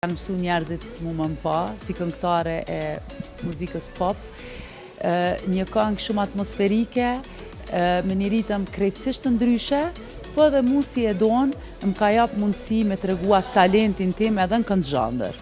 Kanë mësu njerëzit mu më pa, si këngëtare e muzikës pop. Një këngë shumë atmosferike, me një ritëm krejtësisht të ndryshe, po edhe mu si e donë, më ka jap mundësi me të regua talentin tim edhe në këndëzhandër.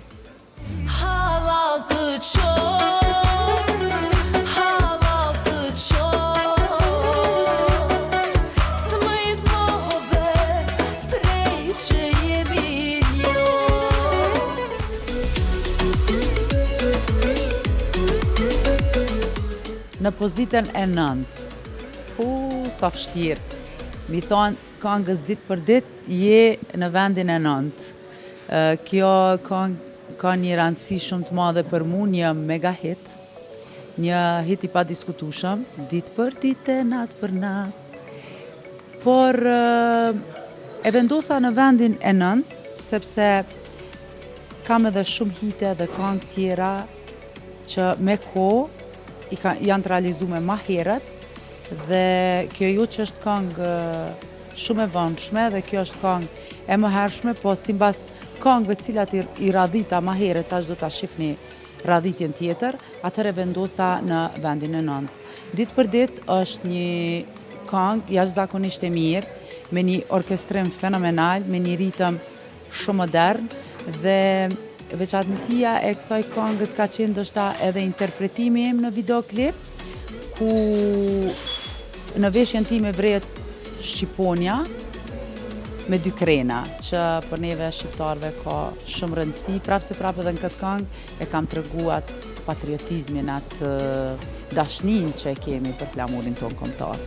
Në pozitën e 9, sa vështirë. Mi thonë, këngës ditë për ditë, je në vendin e 9. Kjo këngë ka një rëndësi shumë të madhe për mu, një mega hit. Një hit i pa diskutueshëm, ditë për ditë, natë për natë. Por e vendosa në vendin e 9, sepse kam edhe shumë hite dhe këngë tjera që me kohë janë të realizume ma herët dhe kjo ju që është këngë shumë e vëndshme dhe kjo është këngë e më hershme, po si mbas këngëve cilat i radhita ma herët, tash do të shifni radhitjen tjetër, atëre vendosa në vendin e 9. Ditë për ditë është një këngë jashtëzakonisht e mirë, me një orkestrim fenomenal, me një ritëm shumë modern dhe veçantia e kësaj këngës ka qenë ndoshta edhe interpretimi im në videoklip, ku në veshjen time vrehet Shqiponia me dy krena, që për neve shqiptarve ka shumë rëndësi, prapse edhe në këtë këngë e kam treguar patriotizmin, atë dashnin që e kemi për flamurin tonë kombëtar.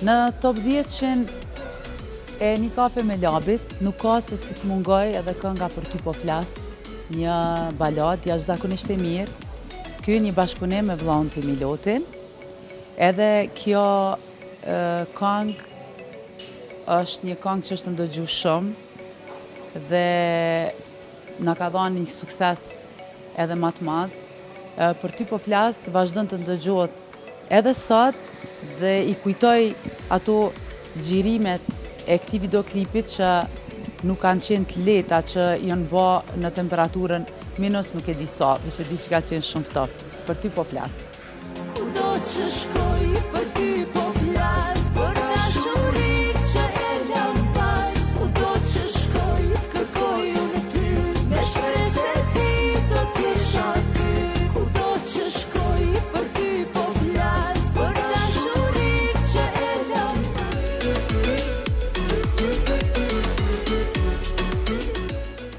Në top 10-shin e Një kafe me labit, nuk ka se si të mungoj edhe kënga Për ty po flas, një balad jashtëzakonisht e mirë. Ky një bashkëpunim me vllaun tim Milotin. Edhe kjo këngë është një këngë që është ndëgju shumë dhe na ka dhënë një sukses edhe më të madh. Për ty po flas vazhdon të ndëgjohet edhe sot dhe i kujtoj ato xhirimet e këtij videoklipit që nuk kanë qenë të lehta, që janë bë në temperaturën minus nuk e di sa, veç e di që ka qenë shumë ftoftë. Për ty po flas. Kudo që shkoj, për ty po flas, për dashurinë që e lam pas. Kudo që shkoj, kërkoj unë ty, me shpresë ti do t'isha ty. Kudo që shkoj, për ty po flas, për dashurinë që e lam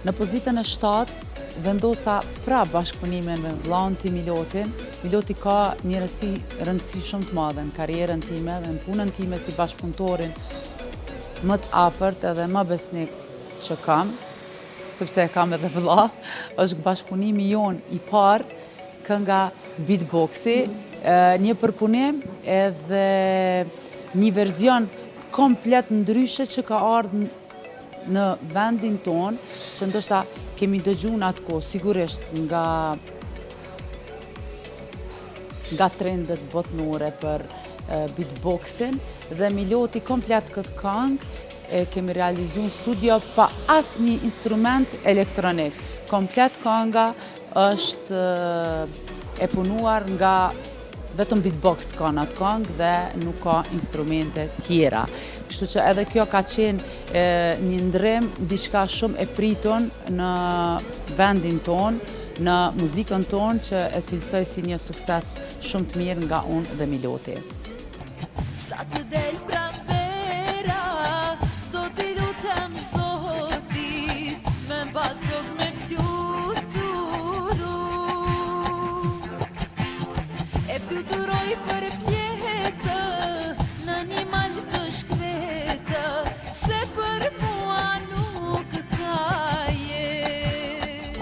Në pozitën e 7, vendosa pra bashkëpunimin me vllaun tim Milotin. Miloti ka një rëndësi shumë të madhe në karrierën time dhe në punën time si bashkëpunëtorin më të afërt edhe më besnik që kam, sepse kam edhe vëlla. Është bashkëpunimi jonë i parë, kënga beatboxi, një përpunim edhe një verzion komplet ndryshe që ka ardhur në vendin tonë, që ndoshta kemi dëgjuar në atë kohë, sigurisht nga trendet botnore për beatboxin, dhe Miloti komplet këtë këngë e kemi realizuar në studio pa asnjë instrument elektronik. Komplet kënga është e punuar nga vetëm beatbox ka në atë këngë dhe nuk ka instrumente tjera. Kështu që edhe kjo ka qenë një ndrim, diçka shumë e pritur në vendin tonë, në muzikën tonë, që e cilësoj si një sukses shumë të mirë nga unë dhe Miloti. Sa të del pranvera, sot i lutem Zotit, me mbasok me fluturu. E fluturoj për pjetë, në një mal të shkretë, se për mua nuk ka jetë.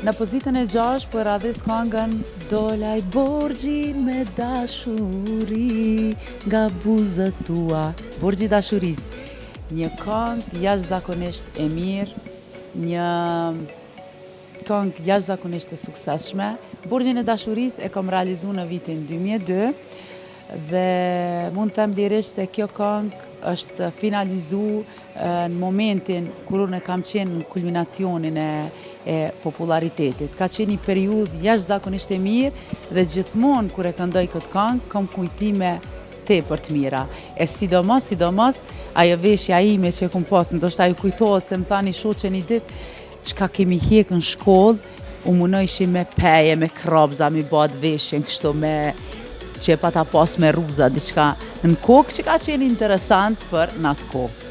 Në pozitën e 6 po e radhis këngën Dolaj borgjin me dashuri nga buzët tua. Borgji dashuris. Një këngë jashtëzakonisht e mirë, një këngë jashtëzakonisht e suksesshme. Borgjin e dashuris e kam realizu në vitin 2002 dhe mund të them lirisht se kjo këngë është finalizu në momentin kur unë kam qenë në kulminacionin e popularitetit. Ka qenë një periudhë jashtëzakonisht e mirë dhe gjithmonë kur e këndoj këtë këngë kam kujtime tepër të mira. E sidomos ajo veshja ime që kum pas, ndoshta ju kujtohet se më thani shoqe një ditë çka kemi hjekë në shkollë, u munojshi me peje, me krabza, mi bad veshjen kështu me që pa ta pas me rruza diçka në kokë që ka qenë interesant për në atë kohë.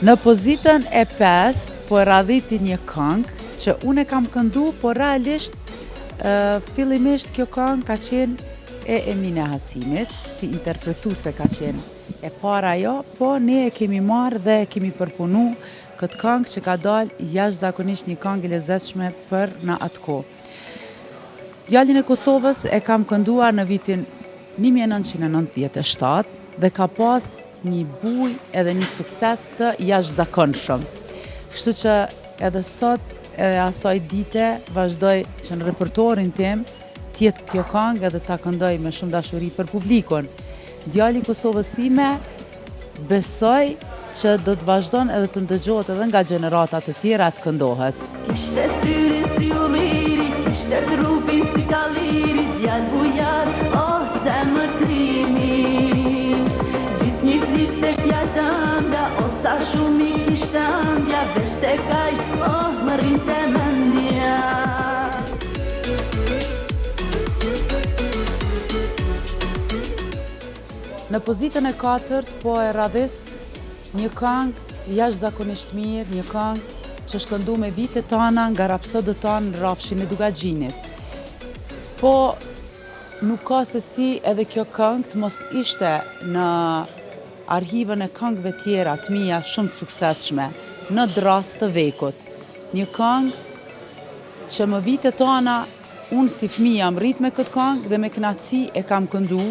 Në pozitën e 5 po e radhiti një këngë që unë e kam këndu, por realisht fillimisht kjo këngë ka qenë e Emine Hasimit, si interpretuese ka qenë e para jo, po ne e kemi marrë dhe e kemi përpunu këtë këngë që ka dalë jashtëzakonisht një këngë e lezetshme për në atë kohë. Djalin e Kosovës e kam kënduar në vitin 1997 dhe ka pas një buj edhe një sukses të jashtëzakonshëm. Kështu që edhe sot, edhe asaj dite, vazhdoj që në repertorin tim tjetë kjo këngë edhe ta këndoj me shumë dashuri për publikun. Djali i Kosovës ime besoj që do të vazhdon edhe të ndëgjohet edhe nga gjeneratat të tjera të këndohet. Kishte syrin si ulliri, kishte trupin si kaliri, djal bujar, oh zemër trimi. Një fliste fjatëndja, o sa shumë i kishtëndja, veshte kaj, oh më rinte mendja. Në pozitën e 4 po e radhis një këngë jashtëzakonisht mirë, një këngë që shkëndu me vitet tona nga rapsodët tonë në rafshin e Dugaxhinit. Po nuk ka se si edhe kjo këngë të mos ishte në arhivën e këngëve tjera të mia shumë të suksesshme, në drast të vekut. Një këngë që më vitet tona, unë si fëmijë jam rrit me këtë këngë dhe me kënaqësi e kam këndu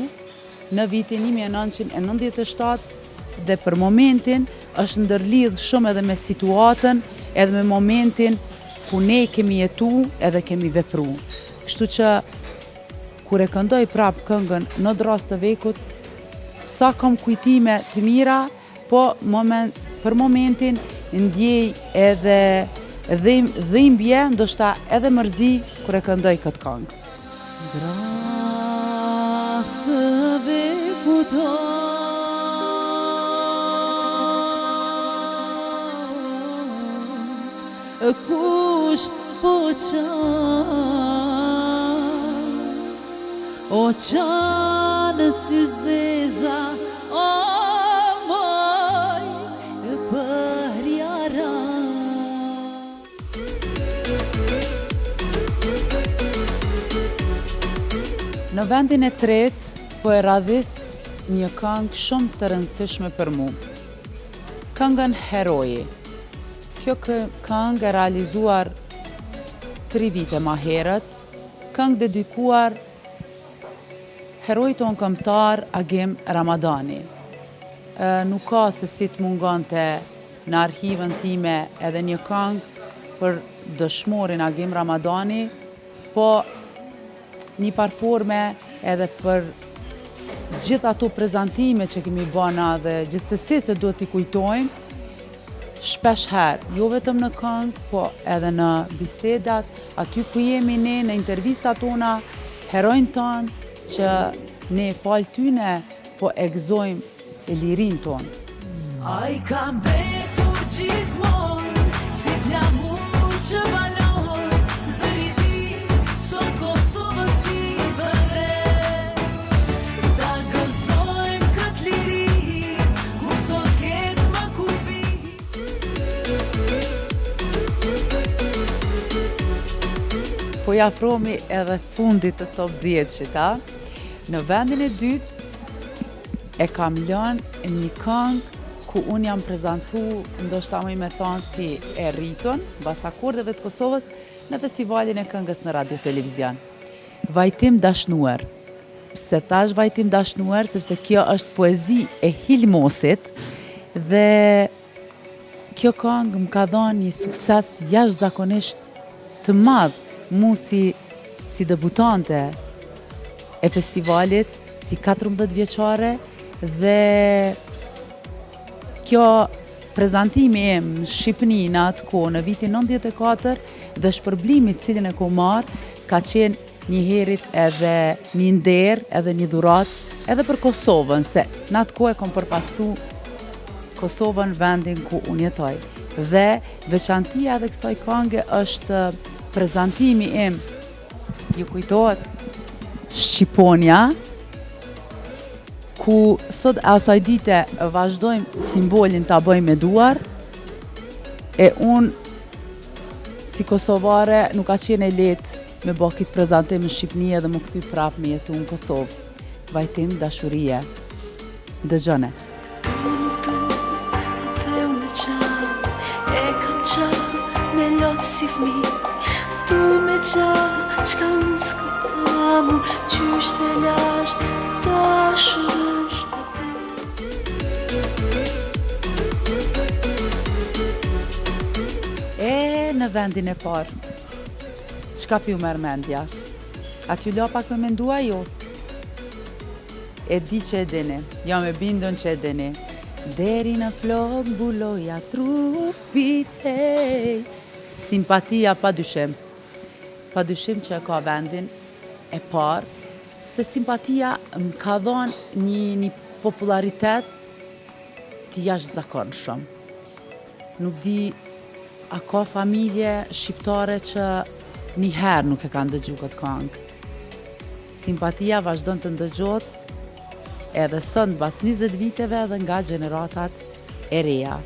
në vitin 1997 dhe për momentin është ndërlidh shumë edhe me situatën, edhe me momentin ku ne kemi jetu edhe kemi vepru. Kështu që kur e këndoj prap këngën në drast të vekut, sa kam kujtime të mira, po për momentin ndjej edhe dhimbje, ndoshta edhe mërzi kur e këndoj këtë këngë. Drast të vekut kush po o qanë sy zeza, o moj për jara. Në vendin e 3 po e radhis një këngë shumë të rëndësishme për mu. Këngën Heroji. Kjo këngë e realizuar 3 vite ma herët, këngë dedikuar herojt tonë këmbëtar Agim Ramadani. Nuk ka se si të mungonte në arhivën time edhe një këngë për dëshmorin Agim Ramadani, po një farforme edhe për gjithë ato prezantime që kemi bëna dhe gjithsesi se duhet t'i kujtojmë, shpesh herë, jo vetëm në këngë, po edhe në bisedat, aty ku jemi ne në intervistat tona, herojnë tonë, që ne falë tyne po e gëzojmë e lirin tonë. Ai kam betur gjithmonë, si flamur që balon, i afrohemi edhe fundit të top 10-shit, a? Në vendin e dytë e kam lënë një këngë ku unë jam prezantu, ndoshta më me thonë si e rriton, bas akordeve të Kosovës, në festivalin e këngës në radio televizion. Vajtim dashnuar. Pse thash vajtim dashnuar, sepse kjo është poezi e Hilmosit dhe kjo këngë më ka dhënë një sukses jashtëzakonisht të madh mu si debutante e festivalit, si 14 vjeçare dhe kjo prezantimi im në Shqipëni në atë kohë në vitin 94 dhe shpërblimi cilin e ko marrë ka qenë një herit edhe një nder, edhe një dhurat, edhe për Kosovën, se në atë kohë e kom përfaqësu Kosovën vendin ku unë jetoj. Dhe veçantia edhe kësaj këngë është prezantimi im, ju kujtohet Shqiponia, ku sot asaj dite vazhdojmë simbolin ta bëjmë me duar, e unë si kosovare nuk ka qenë e lehtë me bë këtë prezantim në Shqipëni edhe më kthy prapë me jetu në Kosovë. Vajtim dashurie. Dëgjone. Dhe unë e kam qa me lotë si fmi, stu me qa qka më s'kamu, qysh se lash të dashur shtëpi. Në vendin e parë, qka pi u merë mendja? A t'ju la pak me mendua jo? E di që e dini, jam e bindën që e dini. Deri në flok mbuloja trupit, hej. Simpatia pa dyshim. Pa dyshim që e ka vendin e parë, se simpatia më ka dhënë një popularitet të jashtëzakonshëm. Nuk di, a ka familje shqiptare që një herë nuk e kanë dëgju këtë këngë. Simpatia vazhdon të ndëgjohet edhe sot pas 20 viteve dhe nga gjeneratat e reja.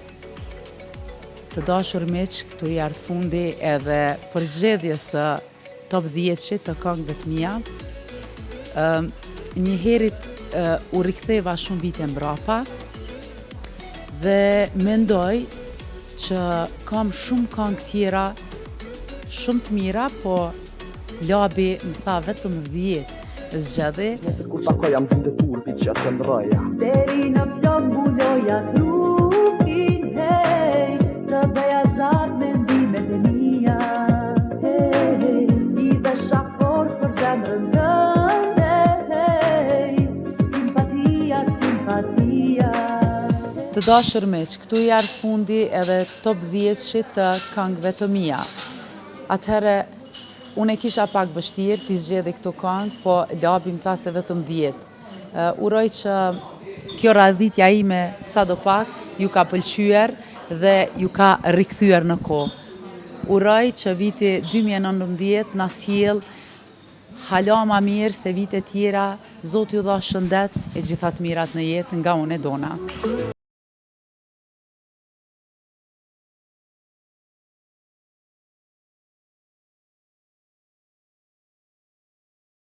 Të dashur miq, këtu i ardh fundi edhe përzgjedhjes së top 10-shit të këngëve të mia. Një herit u riktheva shumë vite mbrapa dhe mendoj që kam shumë këngë tjera shumë të mira, po labi më tha vetëm 10 zgjedhi. Kur takoj jam zinde turpi që të ndroja. Deri në flok mbuloja trupin, hej, të bëja zart mendimet e mia, hej, i dhe shafort për zemrën tënde, hej, simpatia, simpatia. Të dashur miq, këtu i ardh fundi edhe top 10-shit të këngëve të mia. Atëherë, unë e kisha pak vështirë t'i zgjedhi këto këngë, po labi më tha se vetëm 10. Uroj që kjo radhitja ime sado pak ju ka pëlqyer dhe ju ka rikthyer në kohë. Uroj që viti 2019 na sjell hala ma mirë se vite tjera, Zoti ju dha shëndet e gjithat mirat në jetë nga unë e dona.